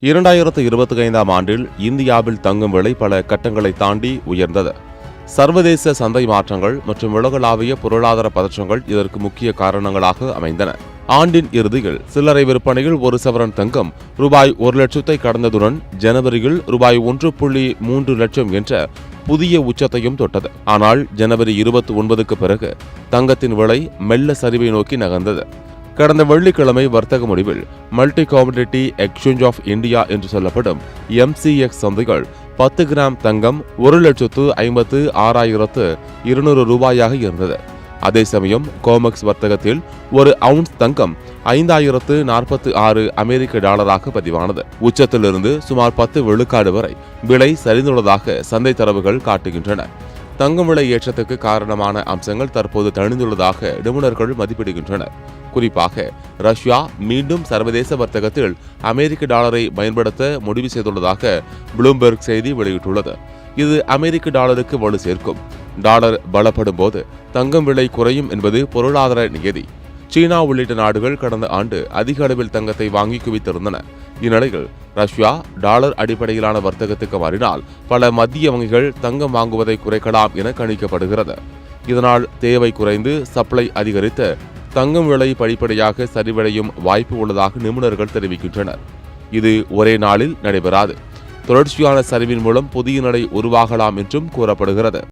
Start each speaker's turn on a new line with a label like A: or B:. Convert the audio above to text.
A: 2025ஆம் ஆண்டில் இந்தியாவில் தங்கும் விலை பல கட்டங்களை தாண்டி உயர்ந்தது. சர்வதேச சந்தை மாற்றங்கள் மற்றும் உலகளாவிய பொருளாதார பதற்றங்கள் இதற்கு முக்கிய காரணங்களாக அமைந்தன. ஆண்டின் இறுதியில் சில்லறை விற்பனையில் ஒரு சவரன் தங்கம் ரூபாய் 1 லட்சத்தை கடந்ததுடன் ஜனவரியில் ரூபாய் 1.3 லட்சம் என்ற புதிய உச்சத்தையும் தொட்டது. ஆனால் ஜனவரி 29க்கு பிறகு தங்கத்தின் விலை மெல்ல சரிவை நோக்கி நகர்ந்தது. கடந்த வெள்ளிக்கிழமை வர்த்தக முடிவில் மல்டி காமோடிட்டி எக்ஸ்சேஞ்ச் ஆஃப் இந்தியா என்று சொல்லப்படும் MCX சந்தைகள் 10 கிராம் தங்கம் 1,56,200 ரூபாயாக இருந்தது. அதே சமயம் கோமெக்ஸ் வர்த்தகத்தில் ஒரு அவுன்ஸ் தங்கம் 5,046 அமெரிக்க டாலராக பதிவானது. உச்சத்திலிருந்து சுமார் 10 விழுக்காடு வரை விலை சரிந்துள்ளதாக சந்தை தரவுகள் காட்டுகின்றன. தங்கம் விலை ஏற்றத்துக்கு காரணமான அம்சங்கள் தற்போது தணிந்துள்ளதாக நிபுணர்கள் மதிப்பிடுகின்றனர். குறிப்பாக ரஷ்யா மீண்டும் சர்வதேச வர்த்தகத்தில் அமெரிக்க டாலரை பயன்படுத்த முடிவு செய்துள்ளதாக ப்ளூம்பெர்க் செய்தி வெளியிட்டுள்ளது. இது அமெரிக்க டாலருக்கு வலு சேர்க்கும். டாலர் பலப்படும் போது தங்கம் விலை குறையும் என்பது பொருளாதார நியதி. சீனா உள்ளிட்ட நாடுகள் கடந்த ஆண்டு அதிக அளவில் தங்கத்தை வாங்கி குவித்திருந்தன. இந்நிலையில் ரஷ்யா டாலர் அடிப்படையிலான வர்த்தகத்துக்கு மாறினால் பல மத்திய வங்கிகள் தங்கம் வாங்குவதை குறைக்கலாம் என கணிக்கப்படுகிறது. இதனால் தேவை குறைந்து சப்ளை அதிகரித்து தங்கம் விலை படிப்படியாக சரிவடையும் வாய்ப்பு உள்ளதாக நிபுணர்கள் தெரிவிக்கின்றனர். இது ஒரே நாளில் நடைபெறாது. தொடர்ச்சியான சரிவின் மூலம் புதிய நிலை உருவாகலாம் என்றும் கூறப்படுகிறது.